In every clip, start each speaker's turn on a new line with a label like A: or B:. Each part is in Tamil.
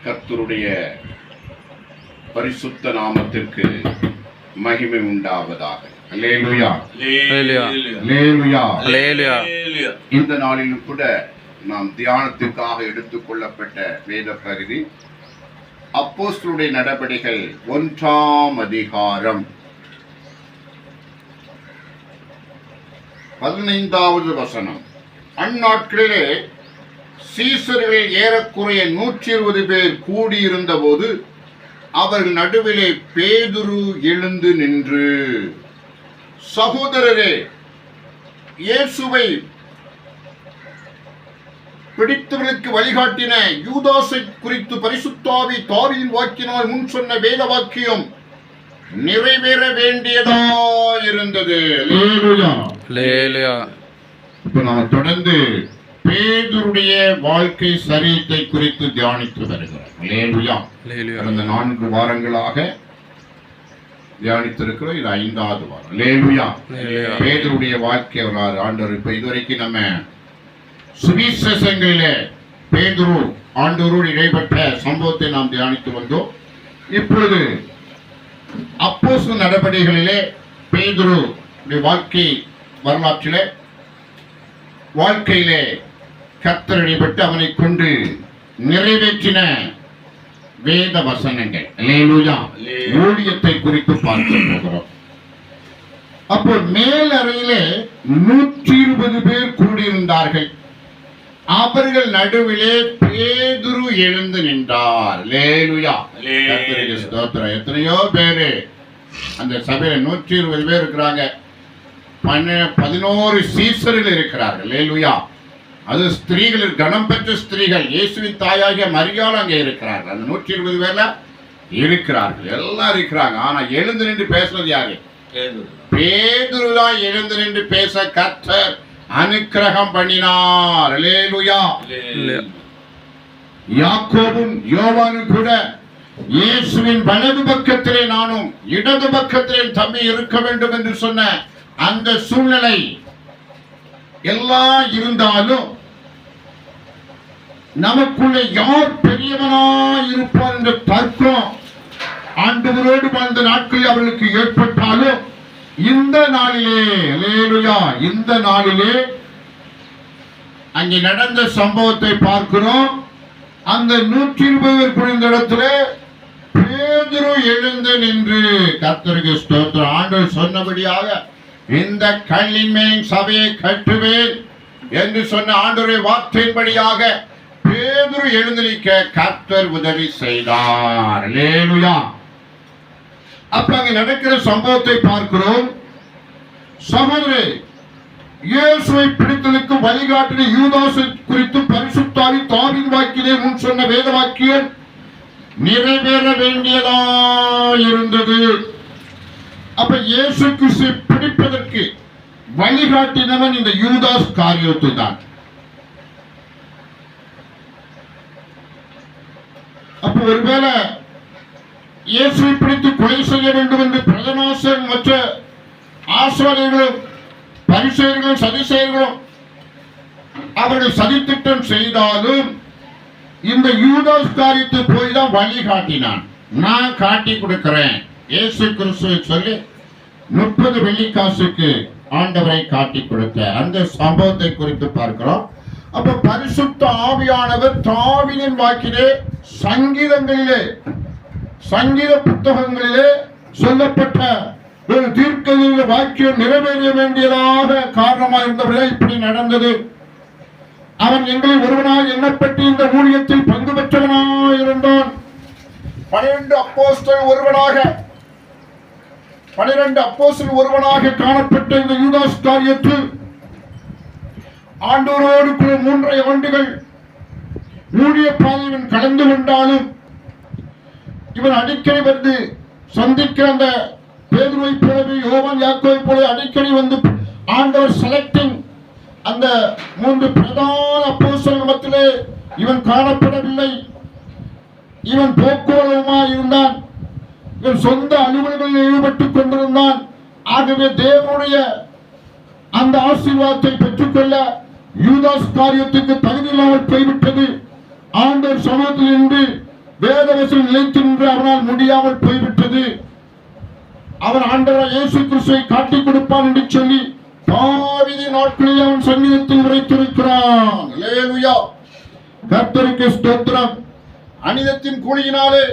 A: கர்த்தருடைய பரிசுத்த நாமத்திற்கு மகிமை உண்டாவதாக. அல்லேலூயா, அல்லேலூயா, அல்லேலூயா. இந்த நாளிலும் கூட நாம் தியானத்துக்காக எடுத்துக்கொள்ளப்பட்ட வேத பகுதி அப்போஸ்தலருடைய நடபடிகள் 1ஆம் அதிகாரம் 15வது வசனம். அந்நாட்களிலே சீசர்களில் ஏறக்குறைய 120 பேர் கூடியிருந்த போது அவர்கள் நடுவிலே பேதுரு எழுந்து நின்று, சகோதரரே, இயேசுவை பிடித்தவர்களுக்கு வழிகாட்டின யூதாசை குறித்து பரிசுத்த ஆவி தாவீதின் வாக்கினால் முன் சொன்ன வேத வாக்கியம் நிறைவேற வேண்டியதா இருந்தது. இப்ப நாம் தொடர்ந்து பேதுருடைய வாழ்க்கை சரித்தை குறித்து தியானித்து வருகிறோம். கடந்த 4 வாரங்களாக தியானித்திருக்கிறோம். இது 5வது வாரம். பேதுருடைய வாழ்க்கை வரலாறு ஆண்டவர் இப்ப இதுவரைக்கும் நம்ம சுவிசேஷங்களிலே பேதுரு ஆண்டவரோடு இடைப்பட்ட சம்பவத்தை நாம் தியானித்து வந்தோம். இப்பொழுது அப்போஸ்தலர் நடபடிகளிலே பேதுரு வாழ்க்கை வரலாற்றிலே வாழ்க்கையிலே கர்த்தர் இடைப்பட்டு அவனை கொண்டு நிறைவேற்றின வேத வசனங்கள் ஊழியத்தை குறித்து பார்க்க போகிறோம். அப்போ மேலறையிலே 120 பேர் கூடியிருந்தார்கள். அவர்கள் நடுவிலே பேதுரு எழுந்து நின்றார். எத்தனையோ பேரு அந்த சபையில 120 பேர் இருக்கிறாங்க. 11 சீசர்கள் இருக்கிறார்கள். அது ஸ்திரீகள், கனம் பெற்ற ஸ்திரீகள். இயேசுவின் தாயாகிய மரியாள் அங்கே இருக்கிறார்கள். அந்த 120 பேர்ல இருக்கிறார்கள், எல்லாம் இருக்கிறாங்க. ஆனா எழுந்து நின்று பேசுறது யாரு? பேதுரு தான் எழுந்து நின்று பேச கர்த்தர் அனுக்கிரகம் பண்ணினார். யாக்கோபும் யோவானும் கூட இயேசுவின் வலது பக்கத்திலே நானும் இடது பக்கத்திலே தம்பி இருக்க வேண்டும் என்று சொன்ன அந்த சூழ்நிலை எல்லாம் இருந்தாலும் நமக்குள்ள யார் பெரியவனாய் இருப்பார் என்ற தர்க்கம் ஆண்டவரோடு வாழ்ந்த நாட்களில் அவர்களுக்கு ஏற்பட்டாலும் இந்த நாளிலே அங்கே நடந்த சம்பவத்தை பார்க்கிறோம். அந்த 120 பேர் குறைந்த இடத்துல பேதுரு எழுந்து நின்று கர்த்தருக்கு ஸ்தோத்திரம். ஆண்டவர் சொன்னபடியாக இந்த கல்லின் மேல் சபையை கட்டுவேன் என்று சொன்ன ஆண்டவருடைய வார்த்தையின்படியாக பேதுரு எழுந்து நிற்க கர்த்தர் உதவி செய்தார். அல்லேலூயா. அப்ப அங்க நடக்கிற சம்பவத்தை பார்க்கிறோம். சகோதரே, இயேசுவை பிடித்தலுக்கு வழிகாட்டின யூதாசை குறித்து பரிசுத்த ஆவி தாவீதின் வாக்கிலே முன் சொன்ன வேத வாக்கியம் நிறைவேற வேண்டியதா இருந்தது. அப்ப இயேசு கிறிஸ்துவை பிடிப்பதற்கு வழிகாட்டினவன் இந்த யூதாஸ் காரியோத்து தான். அப்ப ஒருவேளை இயேசுவை பிடித்து கொலை செய்ய வேண்டும் என்று பிரதமாசன் மற்ற ஆசாரியர்களும் பரிசேயர்களும் சதிசேயர்களும் அவர்கள் சதித்திட்டம் செய்தாலும் இந்த யூதாஸ் காரியத்தை போய் தான் வழி காட்டினான். நான் காட்டி கொடுக்கிறேன் இயேசு கிறிஸ்துவை சொல்லி 30 வெள்ளிக்காசுக்கு ஆண்டவரை காட்டி கொடுத்த அந்த சம்பவத்தை குறித்து பார்க்கிறோம். அப்ப பரிசுத்த ஆவியானவர் தாவீதின் வாக்கிலே சங்கீத புத்தகங்களிலே சொல்லப்பட்ட ஒரு தீர்க்கதரிசி வாக்கியம் நிறைவேற வேண்டியதாக காரணமாக இருந்தவர்கள் இப்படி நடந்தது. அவன் எங்களில் ஒருவனாய் எண்ணப்பட்டு இந்த ஊழியத்தில் பங்கு பெற்றவனாய் இருந்தான். 12 அப்போஸ்தலர் ஒருவனாக காணப்பட்ட இந்த யூதாஸ் காரியத்தில் ஆண்டவரோடு 3 ஆண்டுகள் ஊழிய பாதையில் கலந்து கொண்டாலும் இவன் அடிக்கடி வந்து சந்திக்கிற அந்த பேதுருவை போலவே யோவான் யாக்கோபை போல அடிக்கடி வந்து ஆண்டவர் செலக்டிங் அந்த 3 பிரதான அப்போஸ்தலர் மத்தியிலே இவன் காணப்படவில்லை. இவன் போக்குவரவுமாய் இருந்தான். இவன் சொந்த அலுவலங்களில் ஈடுபட்டுக் கொண்டிருந்தான். ஆகவே தேவனுடைய அந்த ஆசீர்வாதத்தை பெற்றுக்கொள்ள யூதாஸ் காரியத்துக்கு தகுதி இல்லாமல் போய்விட்டது. ஆண்டவர் சமூகத்தில் நின்று
B: வேதவசம் நிலைத்து நின்று அவனால் முடியாமல் போய்விட்டது. அவன் ஆண்டவர் இயேசு கிறிஸ்துவை காட்டிக் கொடுப்பான் என்று சொல்லி தாவீது நாட்களில் அவன் சங்கீதத்தில் உரைத்திருக்கிறான். அல்லேலூயா, கர்த்தருக்கு ஸ்தோத்திரம். அனிதத்தின் கூலியினாலே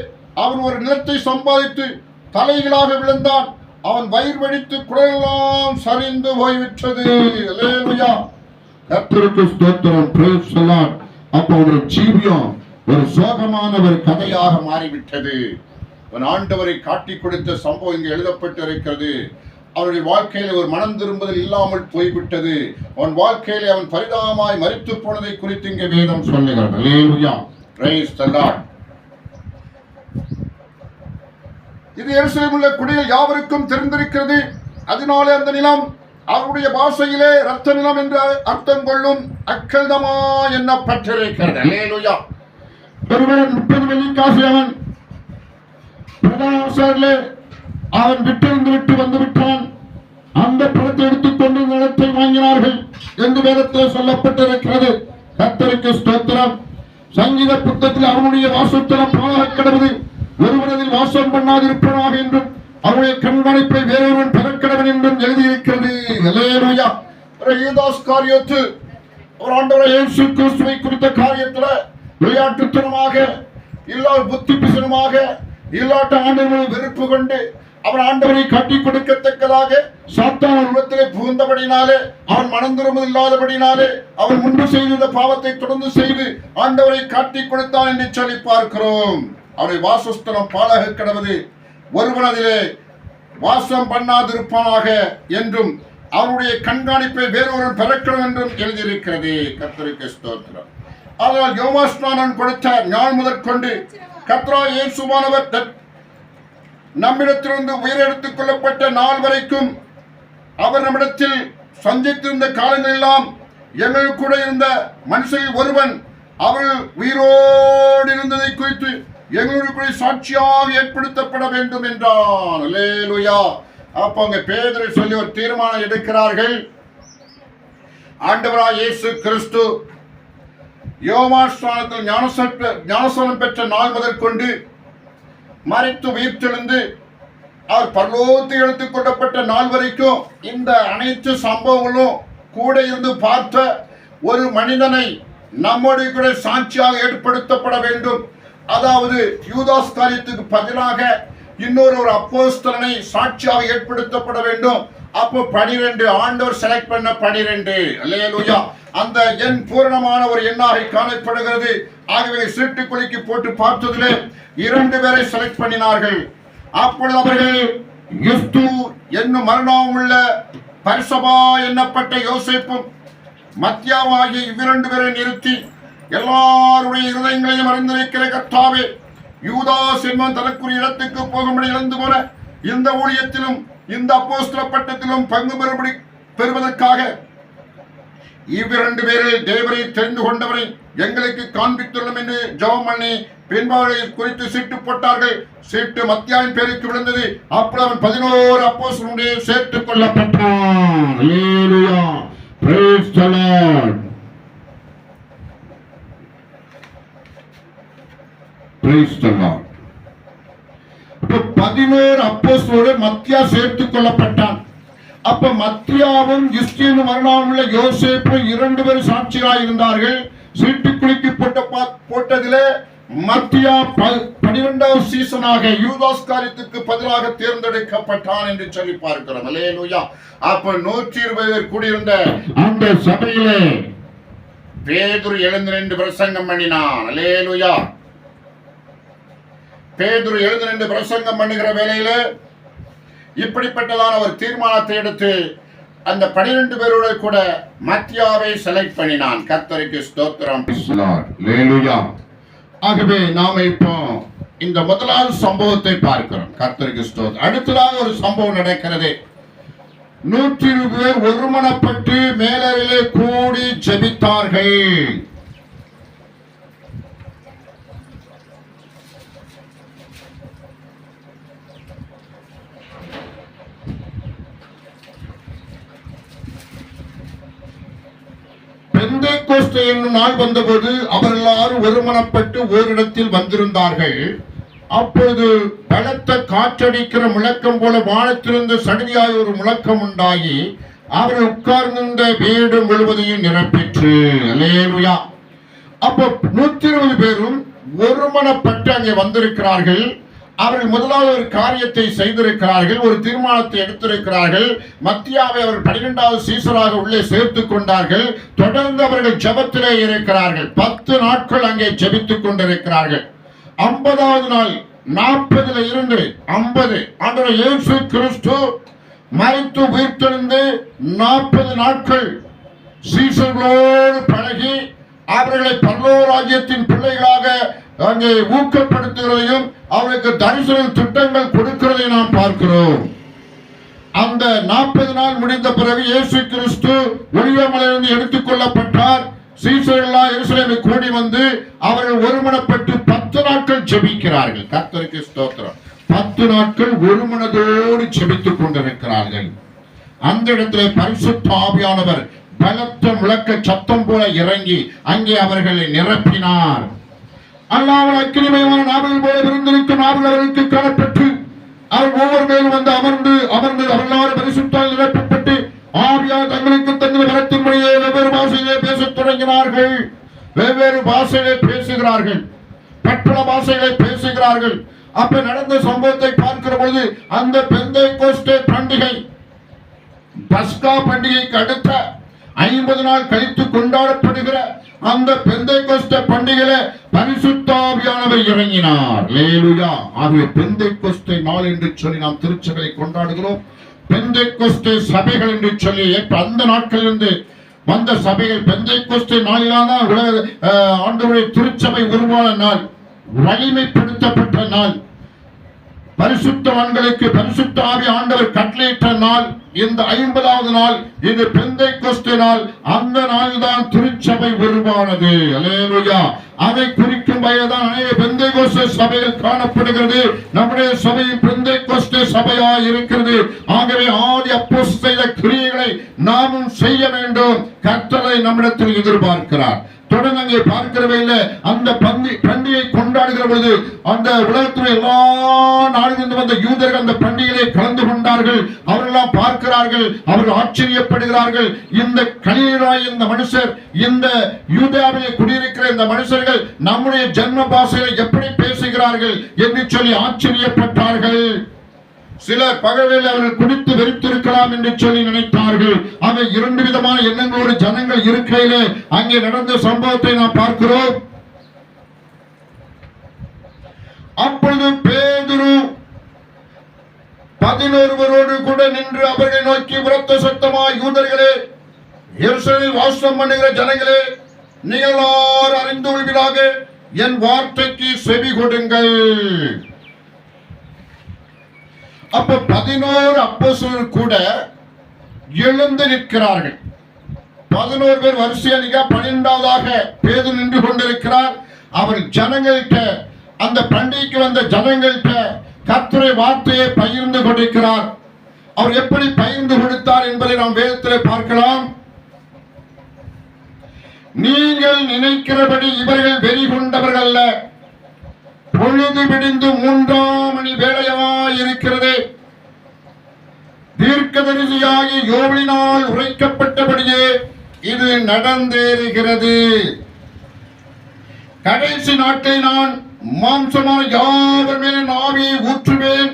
B: அவன் ஒரு நிலத்தை சம்பாதித்து தலைகளாக விழுந்தான். அவன் வயிறு வெடித்து குடலெல்லாம் சரிந்து போய்விட்டது. அல்லேலூயா, கர்த்தருக்கு ஸ்தோத்திரம். Price the Lord. அப்போ ஒரு ஜீவியம் ஒரு சோகமான ஒரு கதையாக மாறிவிட்டது. அவன் ஆண்டவரை காட்டிக் கொடுத்த சம்பவம் இங்கு எழுதப்பட்டிருக்கிறது. அவனுடைய வாழ்க்கையில ஒரு மனம் திரும்புதல் இல்லாமல் போய்விட்டது. அவன் வாழ்க்கையில அவன் பரிதாபமாய் மரித்து போனதை குறித்து இங்கே வேதம் சொல்லுகிறது. அல்லேலூயா, பிரைஸ் தி லார்ட். இது எருசலேமில் உள்ள குடிகள் யாவருக்கும் தெரிந்திருக்கிறது. அதனாலே அந்த நிலம் அவருடைய பாஷையிலே ரத்த நிலம் என்று அர்த்தம் கொள்ளும் அக்கல்தமா எண்ணப்பட்டிருக்கிறது. அல்லேலூயா. ஒருவன் 30 வெள்ளிக்காசு அவன் அவன் விட்டு வந்து விட்டான். அந்த பணத்தை எடுத்துக்கொண்டு நிலத்தை வாங்கினார்கள் என்று வேதத்தில் சொல்லப்பட்டிருக்கிறது. கர்த்தருக்கு ஸ்தோத்திரம். சங்கீத புத்தகத்தில் அவனுடைய வாசத்தலம் பாழாக கிடவது, ஒருவனதில் வாசம் பண்ணாதிருப்பனாக என்றும் அவனுடைய கண்காணிப்பை வேறொருவன் பெறக்கடவன் என்றும் எழுதியிருக்கிறது. அல்லேலூயா. யூதாஸ் காரியத்து ஒரு ஆண்டவர் இயேசு கிறிஸ்துவை குறித்த காரியத்துல விளையாட்டுத்தனமாக இல்லாத புத்தி பிசனமாக இல்லாட்ட ஆண்டவரை வெறுப்பு கொண்டு அவன் ஆண்டவரை காட்டிக் கொடுக்கத்தக்கதாக சாத்தான் உள்ளத்திலே புகுந்தபடினாலே, அவன் மனம் திரும்புதல் இல்லாதபடினாலே, அவன் முன்பு செய்த பாவத்தை தொடர்ந்து செய்து ஆண்டவரை காட்டிக் கொடுத்தான் என்று சொல்லி பார்க்கிறோம். அவருடைய வாசஸ்தலம் பாழாக கிடவது, ஒருவன் அதிலே வாசம் பண்ணாதிருப்பானாக என்றும் அவருடைய கண்காணிப்பை வேறொருவன் பெறக்கணும் என்றும் எழுதியிருக்கிறது. கர்த்தருக்கு ஸ்தோத்திரம். ஆனால் யோவாஸ்நானன் கொடுத்த நாள் முதற்கொண்டு கர்த்தராகிய இயேசுவானவர் நம்மிடத்திலிருந்து உயிரெடுத்துக் கொள்ளப்பட்ட நாள் வரைக்கும் அவர் நம்மிடத்தில் சந்தித்திருந்த காலங்களெல்லாம் எங்கள் கூட இருந்த மனுஷரில் ஒருவன் அவர்கள் உயிரோடு இருந்ததை குறித்து எங்களுடைய சாட்சியாக ஏற்படுத்தப்பட வேண்டும் என்றான். அல்லேலூயா. அப்ப அங்க பேதுரு சொல்லி ஒரு தீர்மானம் எடுக்கிறார்கள். ஆண்டவராகிய இயேசு கிறிஸ்து யோவான்ஸ்நானத்தில் ஞானஸ்நானம் பெற்ற நாள் முதற்கொண்டு மரித்து உயிர்த்தெழுந்து அவர் பரலோகத்தில் எடுத்துக் கொள்ளப்பட்ட நாள் வரைக்கும் இந்த அனைத்து சம்பவங்களும் கூட இருந்து பார்த்த ஒரு மனிதனை நம்முடைய கூட சாட்சியாக ஏற்படுத்தப்பட வேண்டும். அதாவது யூதாஸ் காரியத்துக்கு பதிலாக இன்னொரு அப்போஸ்தலனை சாட்சியாக ஏற்படுத்தப்பட வேண்டும். அப்போ 12 ஆண்டவர் செலக்ட் பண்ண 12. அல்லேலூயா. அந்த எண் பூரணமான ஒரு எண்ணாக காணப்படுகிறது. ஆகவே சீட்டுக்குழிக்கு போட்டு பார்த்ததிலே 2 பேரை செலக்ட் பண்ணினார்கள். அப்பொழுது அவர்கள் யுஸ்து என்னும் மரணம் உள்ள பரிசபா எண்ணப்பட்ட யோசேப்பும் மத்தியாவும் ஆகிய 2 பேரை நிறுத்தி, எல்லாருடைய இருதயங்களையும் அறிந்திருக்கிற கர்த்தாவே, யூதாஸ் என்பவன் தனக்குரிய இடத்துக்கு போகும்படி இழந்து போன இந்த ஊழியத்திலும் இந்த அப்போஸ்தல பட்டத்திலும் பங்கு பெறுவதற்காக 2 பேரில் தேவரை தெரிந்து கொண்டவரை எங்களுக்கு காண்பித்துள்ளோம் என்று ஜெபம் பண்ணி பின்பாவை குறித்து சீட்டு போட்டார்கள். சீட்டு மத்தியாவின் பேருக்கு விழுந்தது. அப்பொழுது அவன் 11 அப்போஸ்தலனுடைய சேர்த்துக் கொள்ளப்பட்டான். அல்லேலூயா. Praise the Lord. Praise the Lord. 11 அப்போஸ்தலரோடு மத்தியா சேர்த்துக் கொள்ளப்பட்டான். அப்ப மத்தியாவும் யுஸ்தியனும் மரணமுள்ள யோசேப்பும் 2 பேர் சாட்சிகளாக இருந்தார்கள். சீட்டுக்குழிக்கு போட்டதிலே மத்தியா 12வது சீசனாக யூதாஸ் காரியத்துக்கு பதிலாக தேர்ந்தெடுக்கப்பட்டான் என்று சொல்லி பார்க்கிறோம். அல்லேலூயா. அப்ப 120 பேர் கூடியிருந்த அந்த சபையிலே பேதுரு எழுந்து நின்று பிரசங்கம் பண்ணினான். அல்லேலூயா. பேதுரு எழுந்து நின்று பிரசங்கம் பண்ணுகிற வேளையில இப்படிப்பட்டதான ஒரு தீர்மானத்தை எடுத்து அந்த 12 பேரோட கூட மத்தியாவை செலக்ட் பண்ணினான். கர்த்தருக்கு ஸ்தோத்திரம். அல்லேலூயா. ஆகவே நாம இப்போ இந்த முதலாவது சம்பவத்தை பார்க்கிறோம். கர்த்தருக்கு ஸ்தோத்திரம். அடுத்ததாக ஒரு சம்பவம் நடக்கிறது. 120 பேர் ஒருமனப்பட்டு மேலறையிலே கூடி ஜெபித்தார்கள். பெந்தேகோஸ்தே பெந்தேகோஸ்தே என்னும் நாள் வந்தபோது அவர் எல்லாரும் ஒருமனப்பட்டு ஓரிடத்தில் வந்திருந்தார்கள். அப்பொழுது பலத்த காற்றடிக்கிற முழக்கம் போல வானத்திலிருந்து சடுதியாய் ஒரு முழக்கம் உண்டாகி அவர்கள் உட்கார்ந்திருந்த வீடு முழுவதையும் நிரப்பிற்று. அல்லேலூயா. அப்போ 120 பேரும் ஒருமனப்பட்டு அங்கே வந்திருக்கிறார்கள். அவர்கள் முதலாவது ஒரு காரியத்தை செய்திருக்கிறார்கள், ஒரு தீர்மானத்தை எடுத்திருக்கிறார்கள். மத்தியாவை அவர் 12வது சீசராக உள்ளே சேர்த்துக் கொண்டார்கள். தொடர்ந்து அவர்கள் ஜெபத்திலே இருக்கிறார்கள். 10 நாட்கள் அங்கே ஜெபித்துக் கொண்டிருக்கிறார்கள். 50வது நாள் 40 இருந்து 50 ஆண்டவர் இயேசு கிறிஸ்து மரித்து உயிர்த்தெழுந்து 40 நாட்கள் சீசர்களோடு பழகி அவர்களை பரலோக ராஜ்யத்தின் பிள்ளைகளாக அங்கே ஊக்கப்படுத்துகிறதையும் அவர்களுக்கு தரிசன திட்டங்கள் கொடுக்கிறதையும் நாம் பார்க்கிறோம். அந்த 40 நாள் முடிந்த பிறகு இயேசு கிறிஸ்து ஒலிவமலையிலிருந்து எடுத்துக் கொள்ளப்பட்டார். சீசர்களெல்லாம் எருசலேமை கூடி வந்து அவர்கள் ஒருமனப்பட்டு 10 நாட்கள் ஜெபிக்கிறார்கள். கர்த்தருக்கு ஸ்தோத்திரம். 10 நாட்கள் ஒருமனதோடு ஜெபித்துக் கொண்டிருக்கிறார்கள். அந்த இடத்திலே பரிசுத்த ஆவியானவர் பலத்த முழக்க சத்தம் போல இறங்கி அங்கே அவர்களை நிரப்பினார். அல்லாமல் அக்கினிமயமான நாவல் போல இருந்திருக்கும் நாவல் அவர்களுக்கு காணப்பட்டு அவர் ஒவ்வொரு மேலும் வந்து அமர்ந்து அவர்களால் பரிசுத்தால் நிரப்பப்பட்டு ஆவியால் தங்களுக்கு தங்கள் வரத்தின்படியே வெவ்வேறு பாஷையிலே பேசத் தொடங்கினார்கள். வெவ்வேறு பாஷையிலே பேசுகிறார்கள், பற்பல பாஷைகளை பேசுகிறார்கள். அப்ப நடந்த சம்பவத்தை பார்க்கிற பொழுது அந்த பெந்தேகோஸ்தே பண்டிகை பஸ்கா பண்டிகைக்கு அடுத்த 50 நாள் கழித்து கொண்டாடப்படுகிற அந்த பெந்தேகோஸ்தே பண்டிகையிலே பரிசுத்த ஆவியானவர் இறங்கினார். அல்லேலூயா. ஆகவே பெந்தேகோஸ்தே நாள் என்று சொல்லி நாம் திருச்சபையை கொண்டாடுகிறோம். பெந்தேகோஸ்தே சபைகள் என்று சொல்லி அந்த நாட்களிலிருந்து வந்த சபைகள் பெந்தேகோஸ்தே நாளிலான ஆண்டவருடைய திருச்சபை உருவான நாள், வலிமைப்படுத்தப்பட்ட நாள், பரிசுத்தவான்களுக்கு பரிசுத்த ஆவி ஆண்டவர் கட்டளையிட்ட நாள். இந்த 50வது நாள் இது பெந்தேகோஸ்தே நாள். அந்த நாள் தான் திருச்சபை உருவானது. அல்லேலூயா. அதை குறிக்கும் வகைதான் அநேக பெந்தேகோஸ்தே சபைகள் காணப்படுகிறது. நம்முடைய சபை பெந்தேகோஸ்தே சபையாய் இருக்கிறது. ஆகவே ஆதி அப்போஸ்தல கிரியைகளை நாமும் செய்ய வேண்டும். கர்த்தரை நம்மிடத்தில் எதிர்பார்க்கிறார். தொடர்ந்து அங்கே பார்க்கிறவே இல்லை. அந்த பண்டிகை கொண்டாடுகிற பொழுது அந்த உலகத்தில் எல்லா நாடுகளிலிருந்து வந்த யூதர்கள் அந்த பண்டிகையை கலந்து கொண்டார்கள். அவர்களெல்லாம் பார்க்கிறார்கள், அவர்கள் ஆச்சரியப்படுகிறார்கள். இந்த கலிலேயாய் இந்த மனுஷர், இந்த யூதேயாவிலே குடியிருக்கிற இந்த மனுஷர்கள் நம்முடைய ஜென்ம பாஷையை எப்படி பேசுகிறார்கள் என்று சொல்லி ஆச்சரியப்பட்டார்கள். சிலர் பகலில் அவர்கள் குடித்து வெறித்திருக்கலாம் என்று சொல்லி நினைத்தார்கள். ஆக 2 விதமான எண்ணங்களோடு ஜனங்கள் இருக்கையிலே அங்கே நடந்த சம்பவத்தை நாம் பார்க்கிறோம். அப்பொழுது பேதுரு 11 கூட நின்று அவர்களை நோக்கி உரத்த சத்தமாய், யூதர்களே, எருசலேமில் வாசம் பண்ணுகிற ஜனங்களே, நீங்கள் எல்லாரும் அறிந்து கொள்வீராக, என் வார்த்தைக்கு செவி கொடுங்கள். அப்ப 11 அப்போஸ்தலர் கூட எழுந்து நிற்கிறார்கள். 11 பேர் வரிசையா 12வதாக பேதுரு நின்று கொண்டிருக்கிறார். அவர் ஜனங்கள்கிட்ட, அந்த பண்டிகைக்கு வந்த ஜனங்கள்கிட்ட கர்த்தருடைய வார்த்தையை பகிர்ந்து கொண்டிருக்கிறார். அவர் எப்படி பகிர்ந்து கொடுத்தார் என்பதை நாம் வேதத்திலே பார்க்கலாம். நீங்கள் நினைக்கிறபடி இவர்கள் வெறி கொண்டவர்கள் அல்ல. பொழுது விடிந்து 3ஆம் மணி வேளையாய் இருக்கிறது. தீர்க்கதரிசியாகி யோவேலினால் உரைக்கப்பட்டபடியே இது நடந்தேறுகிறது. கடைசி நாட்டில் நான் மாம்சமான யாவர் மேலும் ஆவியை ஊற்றுவேன்.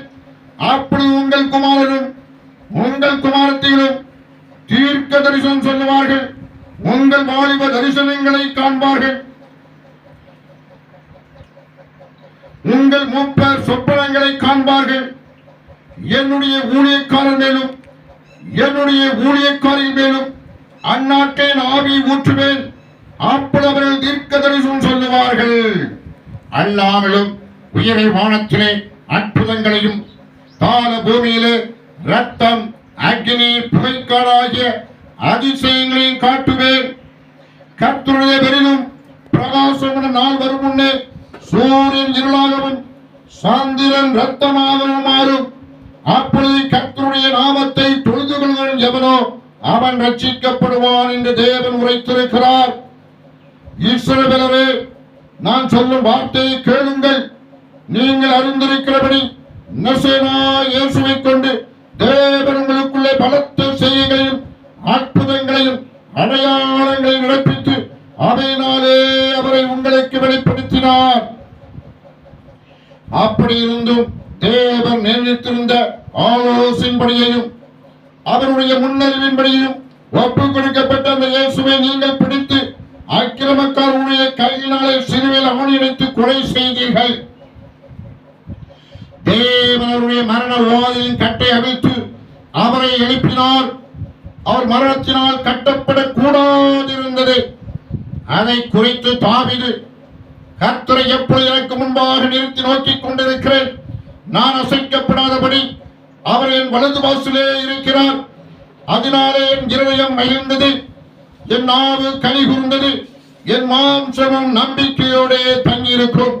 B: அப்பொழுது உங்கள் குமாரரும் உங்கள் குமாரத்திகளும் தீர்க்க தரிசனம் சொல்லுவார்கள். உங்கள் வாலிப தரிசனங்களை காண்பார்கள். உங்கள் மூப்பர் சொப்பனங்களை காண்பார்கள். என்னுடைய ஊழியக்காரர் மேலும் என்னுடைய ஊழியக்காரின் மேலும் அந்நாட்டின் ஆவியை ஊற்றுவேன். அப்பொழுது அவர்கள் தீர்க்க தரிசனம் சொல்லுவார்கள். அல்லாமலும் உயரை வானத்திலே அற்புதங்களையும் தாழ பூமியிலே ரத்தம், அக்னி, புகைக்காடாகிய அதிசயங்களையும் காட்டுவேன். கர்த்தருடைய பெரிதும் பிரகாசமான நாள் வரும் முன்னே சூரியன் இருளாகவும் சந்திரன் ரத்தமாகவும் மாறும். அப்பொழுது கர்த்தருடைய நாமத்தை தொழுது கொள்கிறவன் எவனோ அவன் ரட்சிக்கப்படுவான் என்று தேவன் உரைத்திருக்கிறார். இஸ்ரவேலரே, நான் சொல்லும் வார்த்தையை கேளுங்கள். நீங்கள் அறிந்திருக்கிறபடி நசரேனா இயேசுவை கொண்டு தேவன் உங்களுக்குள்ளே பலத்த செய்கைகளையும் அற்புதங்களையும் அடையாளங்களையும் நடப்பித்து அவையினாலே அவரை உங்களுக்கு வெளிப்படுத்தினார். அப்படி இருந்தும் தேவன் நியமித்திருந்த ஆலோசனைப்படியையும் அவருடைய முன்னறிவின்படியும் ஒப்புக் கொடுக்கப்பட்ட அந்த இயேசுவை நீங்கள் பிடித்து அக்கிரமக்காரருடைய கையினாலே சிலுவையில் ஆணியடித்து கொலை செய்தீர்கள். தேவன் அவருடைய மரண ஓதையின் கட்டை அவிழ்த்து அவரை எழுப்பினார். அவர் மரணத்தினால் கட்டப்படக்கூடாதிருந்தது. அதை குறித்து தாவீது, கர்த்தரை எப்பொழுது எனக்கு முன்பாக நிறுத்தி நோக்கிக் கொண்டிருக்கிறேன், நான் அசைக்கப்படாதபடி அவர் என் வலது பாசிலே இருக்கிறார். அதனாலே என் இருதயம் மகிழ்ந்தது, என் நாவு களி கூர்ந்தது, என் மாம்சமும் நம்பிக்கையோடே தங்கியிருக்கும்.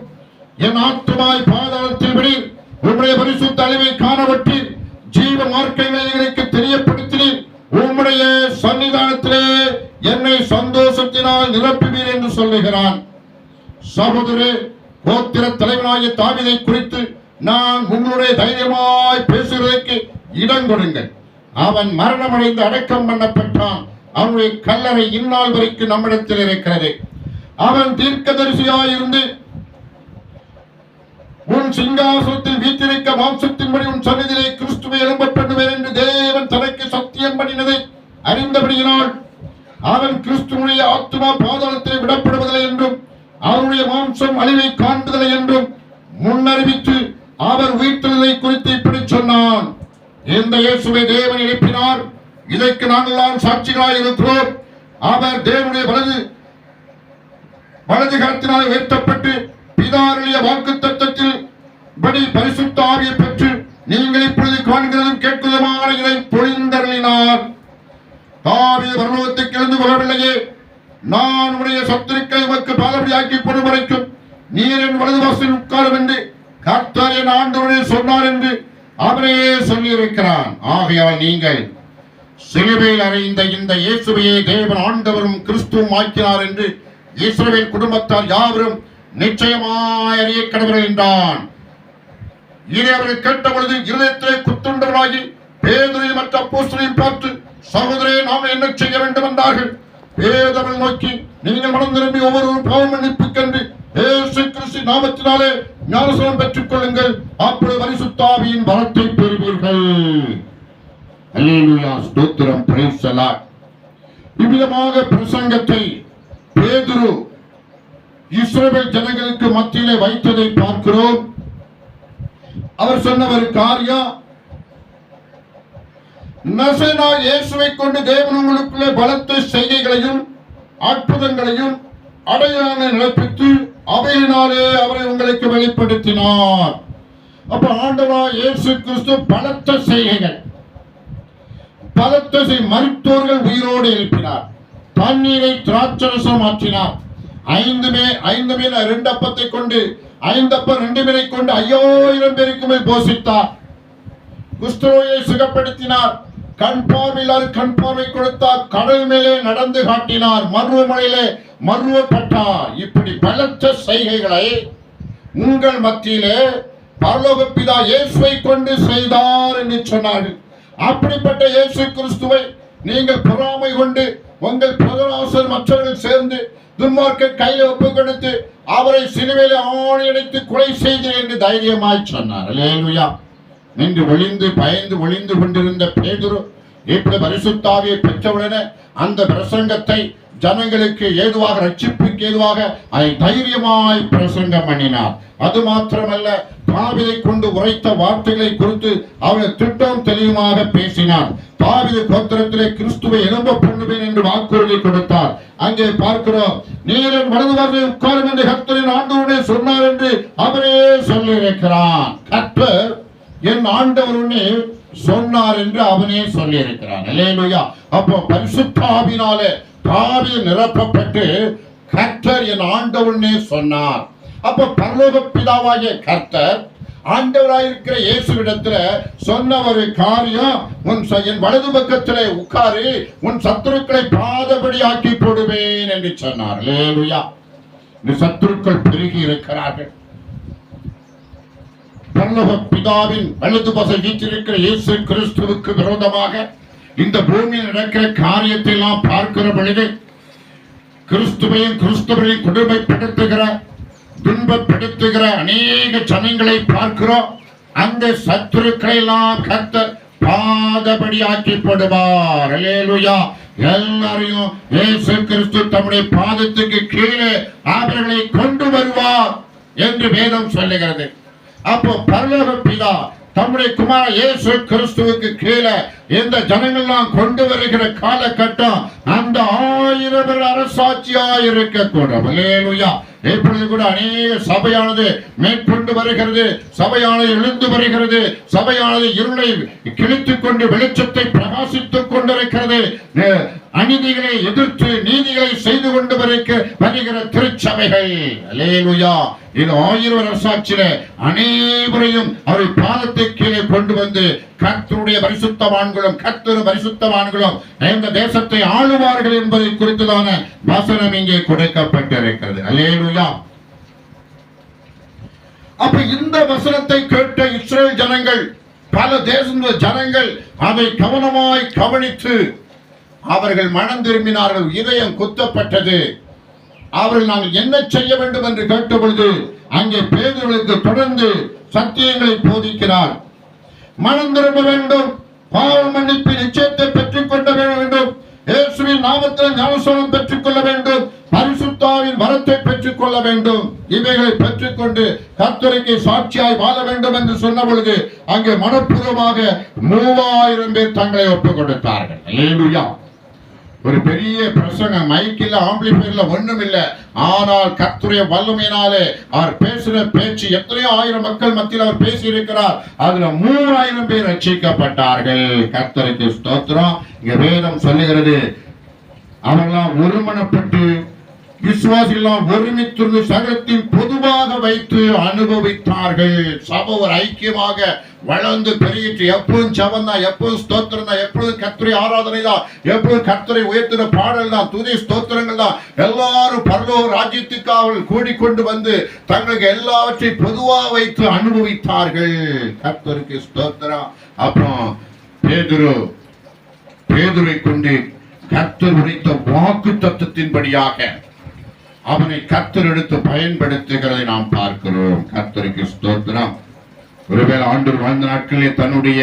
B: என் ஆத்துமாய் பாதாளத்தில் விடீர், உம்முடைய பரிசுத்த அழிவை காணப்பட்டீர், ஜீவ மார்க்கங்களை எனக்கு தெரியப்படுத்தினீர், உம்முடைய சன்னிதானத்திலே என்னை சந்தோஷத்தினால் நிரப்புவீர் என்று சொல்லுகிறான். சகோதரே, கோத்திர தலைவனாகிய தாவீதை குறித்து நான் உங்களுடைய தைரியமாய் பேசுவதற்கு இடம் கொடுங்கள். அவன் மரணமடைந்து அடக்கம் பண்ணப்பட்டான். அவனுடைய கல்லறை இந்நாள் வரைக்கும் நம்மிடத்தில் இருக்கிறது. அவன் தீர்க்கதரிசியாயிருந்து உன் சிங்காசனத்தில் வீற்றிருக்க மாம்சத்தின்படி உன் சன்னிதிலே கிறிஸ்துவை எழும்ப பண்ணுவேன் என்று தேவன் தனக்கு சத்தியம் பண்ணினதை அறிந்தபடியினால் அவன் கிறிஸ்துவனுடைய ஆத்மா பாதாளத்தில் விடப்படுவதில்லை என்றும் அவருடைய மாம்சம் அழிவை காண்பதில்லை என்றும் முன்னறிவித்து அவர் உயிர்த்தெழுதலை குறித்து இப்படி சொன்னான். இந்த இயேசுவை தேவன் எழுப்பினார். இதற்கு நாங்கள் சாட்சிகளாய் இருக்கிறோம். அவர் தேவனுடைய வலது கரத்தினால் உயர்த்தப்பட்டு பிதாருடைய வாக்கு தத்தத்தில் படி பரிசுத்த ஆவியை பெற்று நீங்கள் இப்பொழுது காண்கிறதும் கேட்கிறதுமான இதை பொழிந்தருளினார். தாவீது பரலோகத்துக்கு எழுந்து கொள்ளவில்லையே, நான் உடைய சத்துருக்களை உமக்கு பாதபடியாக்கி போடும் வரைக்கும் நீர் என் வலது வாசலில் உட்காரும் என்று கர்த்தர் என் ஆண்டவரே சொன்னார் என்று அவரே சொல்லியிருக்கிறான். ஆகையால் நீங்கள் சிலுவையில் அறைந்த இந்த இயேசுவையே தேவன் ஆண்டவரும் கிறிஸ்துவும் ஆக்கினார் என்று இஸ்ரவேல் குடும்பத்தார் யாவரும் நிச்சயமாய் அறிய கடவுள் என்றான். இதை அவர்கள் கேட்டபொழுது இருதயத்திலே குத்துண்டவர்களாகி பேதுருவையும் மற்ற அப்போஸ்தலரையும் பார்த்து, சகோதரே, நாம் என்ன செய்ய வேண்டும் என்றார்கள். பேதுரு நோக்கி, நீங்கள் மனம் திரும்பி ஒவ்வொரு பாவ மன்னிப்புக்கென்று இயேசு கிறிஸ்து நாமத்தினாலே ஞானஸ்நானம் பெற்றுக் கொள்ளுங்கள், அப்பொழுது பரிசுத்த ஆவியின் வரத்தை பெறுவீர்கள். அல்லேலூயா, ஸ்தோத்திரம், பிரைஸ் தி லார்ட். இவ்விதமாக பிரசங்கத்தை பேதுரு இஸ்ரவேல் ஜனங்களுக்கு மத்தியிலே வைத்ததை பார்க்கிறோம். அவர் சொன்ன ஒரு காரியம், நசரேனா இயேசுவை கொண்டு தேவன் உங்களுக்குள்ளே பலத்த செய்கைகளையும் அற்புதங்களையும் அடையாள நிரப்பித்து அவையினாலே அவரை உங்களுக்கு வெளிப்படுத்தினார். அப்ப ஆண்டவராகிய இயேசு கிறிஸ்து பலத்த செய்கைகள், பலத்த மருத்துவர்கள் உயிரோடு எழுப்பினார். தண்ணீரை திராட்சரசம் மாற்றினார். 5 மீன் 2 அப்பத்தை கொண்டு 5 அப்பம் 2 மீனை கொண்டு 5000 பேருக்கு மேல் போஷித்தார். குஷ்டரோகியை சுகப்படுத்தினார். கண் பார்வையில்லாத கண் பார்வை கொடுத்தார். கடல் மேலே நடந்து காட்டினார். மருவமலையிலே மருவப்பட்டார். இப்படி பலத்த செய்கைகளை உங்கள் மத்தியிலே பரலோக பிதா இயேசுவை கொண்டு செய்தார் என்று சொன்னார்கள். அப்படிப்பட்ட இயேசு கிறிஸ்துவை நீங்கள் பொறாமை கொண்டு உங்கள் பிரதராசர் மற்றவர்கள் சேர்ந்து துன்மார்க்க கையில ஒப்புக் கொடுத்து அவரை சிலுவையில் ஆணியடித்து கொலை செய்தீர் என்று தைரியமாய் சொன்னார். அல்லேலூயா. நின்று ஒளிந்து பயந்து ஒளிந்து கொண்டிருந்த பேதுரு இப்படி பரிசுத்த ஆவியை பெற்றவுடனே அந்த பிரசங்கத்தை ஜனங்களுக்கு ஏதுவாக, ரட்சிப்புக்கு ஏதுவாக அதை தைரியமாய் பிரசங்கம் பண்ணினார். அது மாத்திரமல்ல, தாவீதை கொண்டு உரைத்த வார்த்தைகளை குறித்து அவர் திட்டம் தெளிவாக பேசினார். தாவீது கோத்திரத்திலே கிறிஸ்துவை எழும்ப பண்ணுவேன் என்று வாக்குறுதி கொடுத்தார். அங்கே பார்க்கிறோம், நீர் என் வலது வாசலில் உட்காரும் என்று கர்த்தரின் ஆண்டவரே சொன்னார் என்று அவரே சொல்லியிருக்கிறான். கர்த்தர் என் ஆண்டவருனே சொன்னார் என்று அவனே சொல்லியிருக்கிறான். அல்லேலூயா. அப்போ பரிசுத்த ஆவியினாலே தாவீது நிரப்பப்பட்டு கர்த்தர் என் ஆண்டவருனே சொன்னார். அப்ப பரலோக பிதாவாகிய கர்த்தர்
A: ஆண்டவராயிருக்கிற இயேசுவிடத்துல சொன்ன ஒரு காரியம், என் வலது பக்கத்திலே உட்காரு, உன் சத்துருக்களை பாதபடி ஆக்கி போடுவேன் என்று சொன்னார். அல்லேலூயா. இந்த சத்துருக்கள் பெருகி இருக்கிறார்கள். பரலோக பிதாவின் வலது பக்கம் வீற்றிருக்கிற இயேசு கிறிஸ்துவுக்கு விரோதமாக இந்த பூமியில் நடக்கிற காரியத்தை எல்லாம் பார்க்கிற பொழுது கிறிஸ்துவையும் கிறிஸ்துவையும் கொடுமைப்படுத்துகிற துன்பப்படுத்துகிற அநேக ஜனங்களை பார்க்கிறோம். அந்த சத்துருக்களை எல்லாம் கர்த்தர் பாதபடி ஆக்கி போடுவார். அல்லேலூயா. எல்லாரையும் இயேசு கிறிஸ்து தம்முடைய பாதத்துக்கு கீழே அவர்களை கொண்டு வருவார் என்று வேதம் சொல்லுகிறது. அப்போ பரலோக பிதா தம்முடைய குமார இயேசு கிறிஸ்துவுக்கு கீழே இந்த ஜனங்கள்லாம் கொண்டு வருகிற காலகட்டம் அந்த 1000 பேர் அரசாட்சியாய் இருக்கக்கூடும். அல்லேலூயா. இப்பொழுது கூட அநேக சபையானது மேற்கொண்டு வருகிறது, சபையானது எழுந்து வருகிறது, சபையானது இருளை கிழித்துக் கொண்டு வெளிச்சத்தை பிரகாசித்துக் கொண்டிருக்கிறது. அநீதிகளை எதிர்த்து நீதிகளை செய்து கொண்டு வருகிற திருச்சபைகள். அல்லேலூயா. இது 1000 அரசாட்சியில அனைவரையும் அவரை பாதத்தை கீழே கொண்டு வந்து கர்த்தருடைய பரிசுத்தவான்களும் கர்த்தர் பரிசுத்தவான்களும் இந்த தேசத்தை ஆளுவார்கள் என்பதை குறித்துதான வசனம் இங்கே கொடுக்கப்பட்டிருக்கிறது. அல்லேலூயா. அப்ப இந்த வசனத்தை கேட்ட இஸ்ரவேல் ஜனங்கள், பல தேச ஜனங்கள் அதை கவனமாய் கவனித்து அவர்கள் மனம் திரும்பினார்கள். இதயம் குத்தப்பட்டது. அவர்கள் நாங்கள் என்ன செய்ய வேண்டும் என்று கேட்ட பொழுது அங்கே பேதுருவுக்கு தொடர்ந்து சத்தியங்களை போதிக்கிறார். மனம் திரும்ப வேண்டும், பாவ மன்னிப்பு நிச்சயத்தை பெற்றுக் கொள்ள வேண்டும், இயேசுவின் நாமத்தில் ஞானஸ்நானம் பெற்றுக் கொள்ள வேண்டும், பரிசுத்தாவின் வரத்தை பெற்றுக் கொள்ள வேண்டும். இவைகளை பெற்றுக்கொண்டு கர்த்தருக்கு சாட்சியாய் வாழ வேண்டும் என்று சொன்ன பொழுது அங்கே மனப்பூர்வமாக 3000 பேர் தங்களை ஒப்புக் கொடுத்தார்கள். அல்லேலூயா. ஒரு பெரிய பிரசங்கம், மைக்கில் ஆம்பிளிஃபையர்ல ஒண்ணும் இல்லை. ஆனால் கர்த்தருடைய வல்லமையினாலே அவர் பேசுற பேச்சு எத்தனையோ 1000 மக்கள் மத்தியில் அவர் பேசி இருக்கிறார். அதுல 3000 பேர் ரட்சிக்கப்பட்டார்கள். கர்த்தருக்கு ஸ்தோத்திரம். இங்க வேதம் சொல்லுகிறது, அவர்களாம் ஒருமனப்பட்டு விசுவாசிகள் ஒருமித்திருந்து சகலத்தின் பொதுவாக வைத்து அனுபவித்தார்கள். சபை ஒரு ஐக்கியமாக வளர்ந்து பெருகிட்டு எப்பொழுதும் ஜெபம் தான், எப்பொழுதும் ஸ்தோத்திரம் தான், எப்பொழுதும் கர்த்தரை ஆராதனை தான், எப்பொழுதும் கர்த்தரை உயர்த்தின பாடல் தான், துதி ஸ்தோத்திரங்கள் தான். எல்லாரும் பரலோக ராஜ்யத்துக்கு அவர்கள் கூடிக்கொண்டு வந்து தங்களுக்கு எல்லாவற்றையும் பொதுவாக வைத்து அனுபவித்தார்கள். கர்த்தருக்கு ஸ்தோத்திரம். அப்புறம் பேதுரை கொண்டு கர்த்தர் உரைத்த வாக்கு தத்துவத்தின்படியாக அவனை கர்த்தர் எடுத்து பயன்படுத்துகிறதை நாம் பார்க்கிறோம். கர்த்தருக்கு ஸ்தோத்திரம். ஒருவேளை ஆண்டவர் வாழ்ந்த நாட்களிலே தன்னுடைய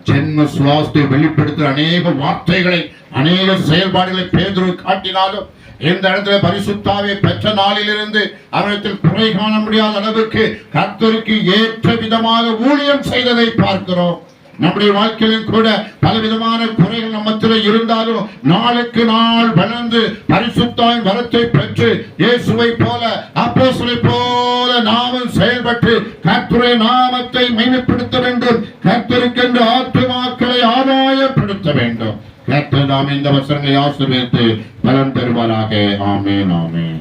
A: ஜென்ம சுவாசத்தை வெளிப்படுத்துகிற அநேக வார்த்தைகளை, அநேக செயல்பாடுகளை பேதுரு காட்டினாலும் இந்த இடத்துல பரிசுத்தாவை பெற்ற நாளிலிருந்து அவரிடத்தில் குறை காண முடியாத அளவுக்கு கர்த்தருக்கு ஏற்ற விதமாக ஊழியம் செய்ததை பார்க்கிறோம். நம்முடைய வாழ்க்கையிலும் கூட பலவிதமான குறைகள் நம்மத்தில் இருந்தாலும் நாளுக்கு நாள் வளர்ந்து பரிசுத்தாவின் வரத்தை பெற்று இயேசுவை போல அப்போஸ்தலரை போல நாமும் செயல்பட்டு கர்த்தருடைய நாமத்தை மகிமைப்படுத்த வேண்டும். கர்த்தருக்கென்று ஆத்துமாக்களை ஆதாயப்படுத்த வேண்டும். கர்த்தர் தாம் இந்த வசனங்களை ஆசீர்வதித்து பலன் பெறுவாராக. ஆமென், ஆமென்.